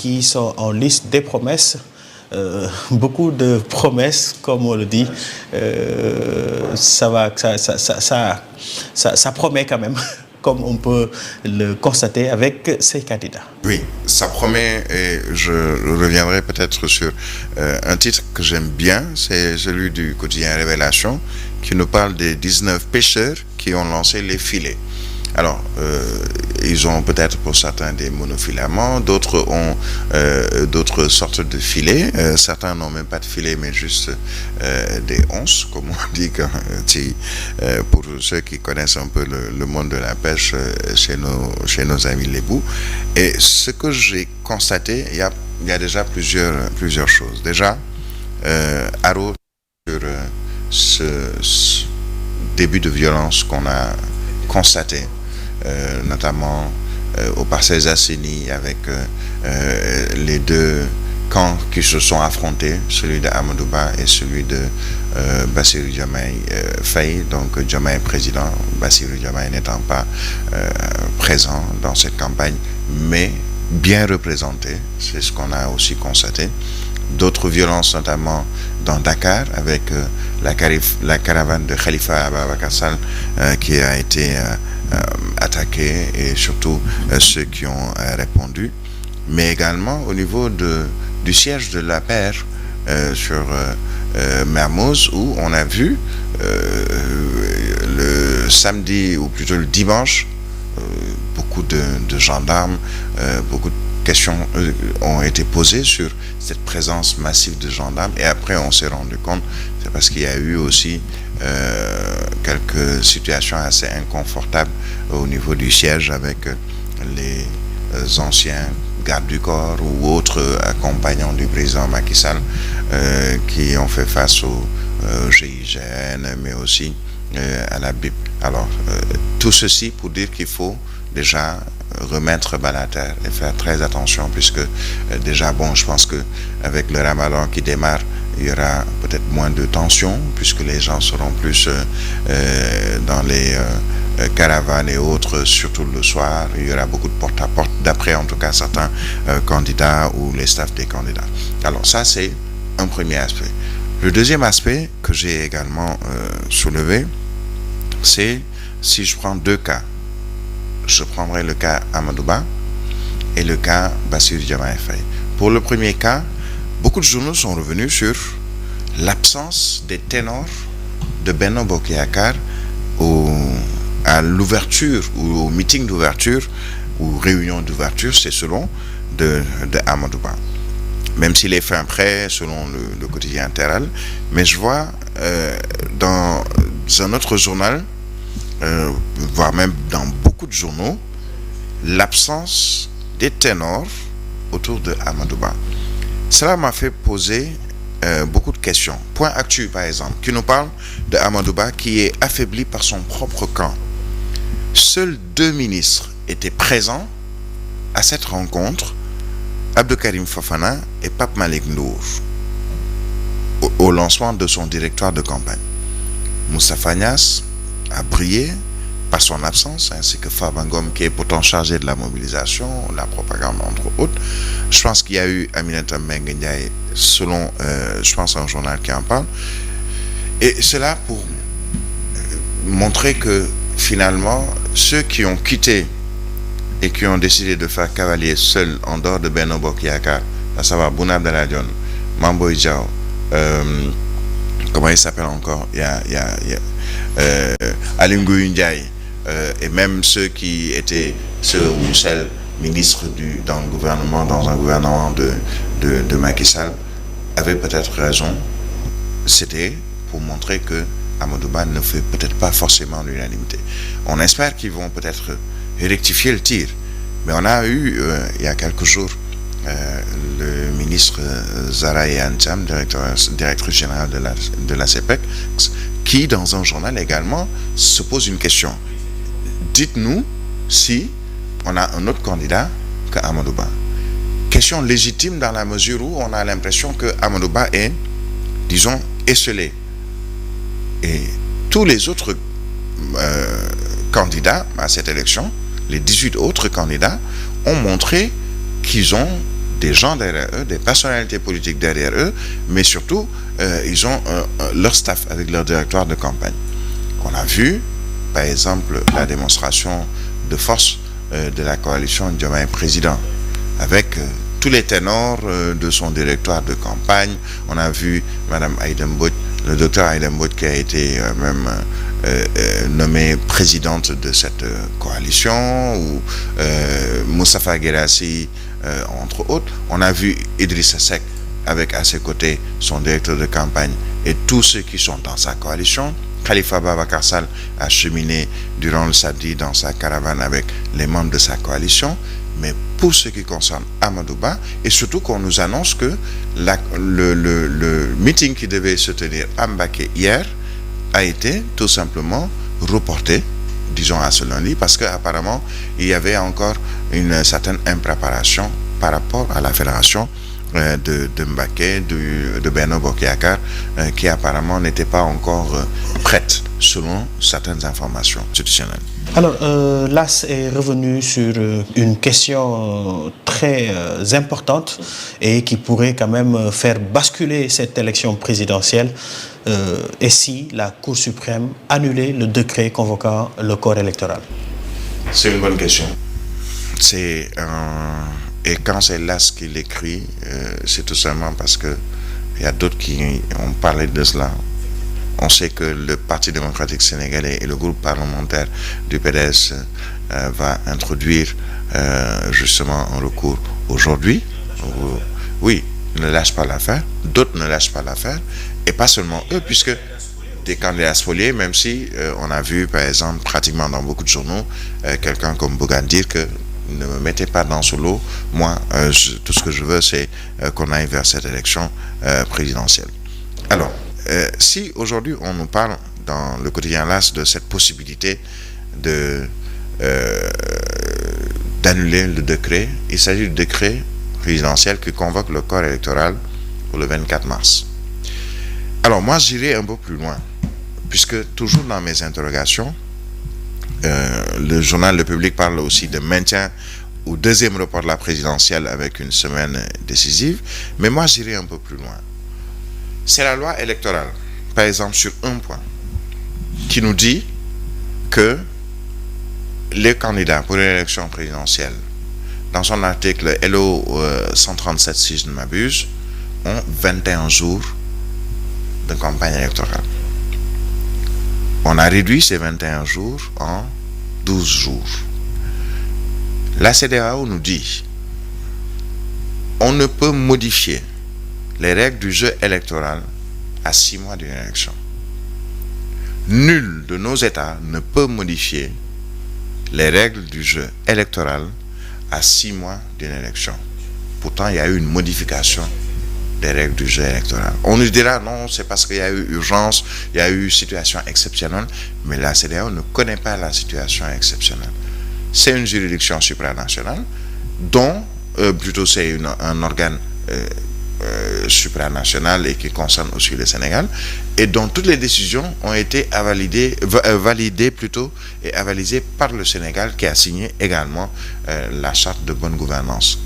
qui sont en liste des promesses. Beaucoup de promesses, comme on le dit, ça promet quand même, comme on peut le constater avec ces candidats. Oui, ça promet, et je reviendrai peut-être sur un titre que j'aime bien, c'est celui du quotidien Révélation, qui nous parle des 19 pêcheurs qui ont lancé les filets. Alors, ils ont peut-être pour certains des monofilaments, d'autres ont d'autres sortes de filets. Certains n'ont même pas de filets, mais juste des onces, comme on dit pour ceux qui connaissent un peu le monde de la pêche chez nos amis lébous. Et ce que j'ai constaté, il y a déjà plusieurs choses. Déjà, Haro, sur ce début de violence qu'on a constaté, notamment au Parcelles Assainies, avec les deux camps qui se sont affrontés, celui de Amadou Ba et celui de Bassirou Diomaye Faye, donc Diomaye président, Bassirou Diomaye n'étant pas présent dans cette campagne, mais bien représenté, c'est ce qu'on a aussi constaté. D'autres violences, notamment dans Dakar, avec la caravane de Khalifa Ababacar Sall qui a été attaqués, et surtout ceux qui ont répondu, mais également au niveau du siège de la paire sur Mermoz, où on a vu le samedi, ou plutôt le dimanche, beaucoup de gendarmes, beaucoup de questions ont été posées sur cette présence massive de gendarmes, et après on s'est rendu compte, c'est parce qu'il y a eu aussi quelques situations assez inconfortables au niveau du siège avec les anciens gardes du corps ou autres accompagnants du président Macky Sall qui ont fait face au GIGN, mais aussi à la BIP. Alors, tout ceci pour dire qu'il faut déjà remettre bas la terre et faire très attention, puisque déjà, je pense que avec le Ramadan qui démarre, il y aura peut-être moins de tension, puisque les gens seront plus dans les caravanes et autres, surtout le soir. Il y aura beaucoup de porte-à-porte, d'après en tout cas certains candidats ou les staffs des candidats. Alors ça, c'est un premier aspect. Le deuxième aspect que j'ai également soulevé, c'est, si je prends deux cas, je prendrai le cas Amadou Ba et le cas Bassirou Diomaye Faye. Pour le premier cas, beaucoup de journaux sont revenus sur l'absence des ténors de Benno Bokk Yakaar à l'ouverture ou au meeting d'ouverture ou réunion d'ouverture, c'est selon de Amadou Ba. Même s'il est fin prêt selon le quotidien Terral, mais je vois dans un autre journal, voire même dans beaucoup de journaux, l'absence des ténors autour de Amadou Ba. Cela m'a fait poser beaucoup de questions. Point Actu, par exemple, qui nous parle de Amadou Ba qui est affaibli par son propre camp. Seuls 2 ministres étaient présents à cette rencontre, Abdou Karim Fofana et Pape Malick Ndour, au lancement de son directoire de campagne. Moustapha Niasse a brillé par son absence, ainsi que Farba Ngom, qui est pourtant chargé de la mobilisation, la propagande, entre autres. Je pense qu'il y a eu Aminata Mbengue Ndiaye, selon, je pense, un journal qui en parle. Et cela pour montrer que, finalement, ceux qui ont quitté et qui ont décidé de faire cavalier seuls en dehors de Benno Bokk Yakaar, à savoir Boun Abdallah Dionne, Mame Boye Diao, comment il s'appelle encore, il y a Aly Ngouille Ndiaye, et même ceux qui étaient ceux ou celles ministres dans un gouvernement de Macky Sall avaient peut-être raison. C'était pour montrer que Amadou Ba ne fait peut-être pas forcément l'unanimité. On espère qu'ils vont peut-être rectifier le tir, mais on a eu il y a quelques jours le ministre Zahra Iyane Thiam, directrice générale de la CPEC, qui dans un journal également se pose une question. Dites-nous si on a un autre candidat que Amadou Ba. Question légitime dans la mesure où on a l'impression que Amadou Ba est, disons, esselé. Et tous les autres candidats à cette élection, les 18 autres candidats, ont montré qu'ils ont des gens derrière eux, des personnalités politiques derrière eux, mais surtout, ils ont leur staff avec leur directoire de campagne. On a vu, par exemple, la démonstration de force de la coalition Diomaye Président, avec tous les ténors de son directoire de campagne. On a vu Madame Aïda Mbodj, le docteur Aïda Mbodj, qui a été même nommée présidente de cette coalition, ou Moustapha Guirassy, entre autres. On a vu Idrissa Seck avec à ses côtés son directeur de campagne et tous ceux qui sont dans sa coalition. Khalifa Babacar Sall a cheminé durant le samedi dans sa caravane avec les membres de sa coalition. Mais pour ce qui concerne Amadou Ba, et surtout qu'on nous annonce que le meeting qui devait se tenir à Mbacké hier a été tout simplement reporté, disons à ce lundi, parce qu'apparemment il y avait encore une certaine impréparation par rapport à la fédération de Mbacké, de Benno Bokk Yakaar, qui apparemment n'était pas encore prête, selon certaines informations institutionnelles. Alors, l'AS est revenu sur une question très importante et qui pourrait quand même faire basculer cette élection présidentielle. Et si la Cour suprême annulait le décret convoquant le corps électoral? C'est une bonne question. Et quand c'est l'AS qui l'écrit, c'est tout simplement parce que il y a d'autres qui ont parlé de cela. On sait que le Parti démocratique sénégalais et le groupe parlementaire du PDS va introduire justement un recours aujourd'hui. Oui, ne lâchent pas l'affaire. D'autres ne lâchent pas l'affaire. Et pas seulement eux, puisque des candidats spoliés, même si on a vu, par exemple, pratiquement dans beaucoup de journaux, quelqu'un comme Bougane dire que ne me mettez pas dans ce lot. Moi, tout ce que je veux, c'est qu'on aille vers cette élection présidentielle. Alors, si aujourd'hui on nous parle dans le quotidien LAS de cette possibilité d'annuler le décret, il s'agit du décret présidentiel qui convoque le corps électoral pour le 24 mars. Alors moi j'irai un peu plus loin, puisque toujours dans mes interrogations, le journal Le Public parle aussi de maintien au deuxième report de la présidentielle avec une semaine décisive, mais moi j'irai un peu plus loin. C'est la loi électorale, par exemple, sur un point, qui nous dit que les candidats pour l'élection présidentielle, dans son article LO 137, si je ne m'abuse, ont 21 jours de campagne électorale. On a réduit ces 21 jours en 12 jours. La CEDEAO nous dit on ne peut modifier les règles du jeu électoral à 6 mois d'une élection. Nul de nos États ne peut modifier les règles du jeu électoral à 6 mois d'une élection. Pourtant, il y a eu une modification des règles du jeu électoral. On nous dira non, c'est parce qu'il y a eu urgence, il y a eu situation exceptionnelle, mais la CEDEAO ne connaît pas la situation exceptionnelle. C'est une juridiction supranationale dont, plutôt c'est un organe supranational et qui concerne aussi le Sénégal, et dont toutes les décisions ont été validées plutôt et avalisées par le Sénégal, qui a signé également la charte de bonne gouvernance.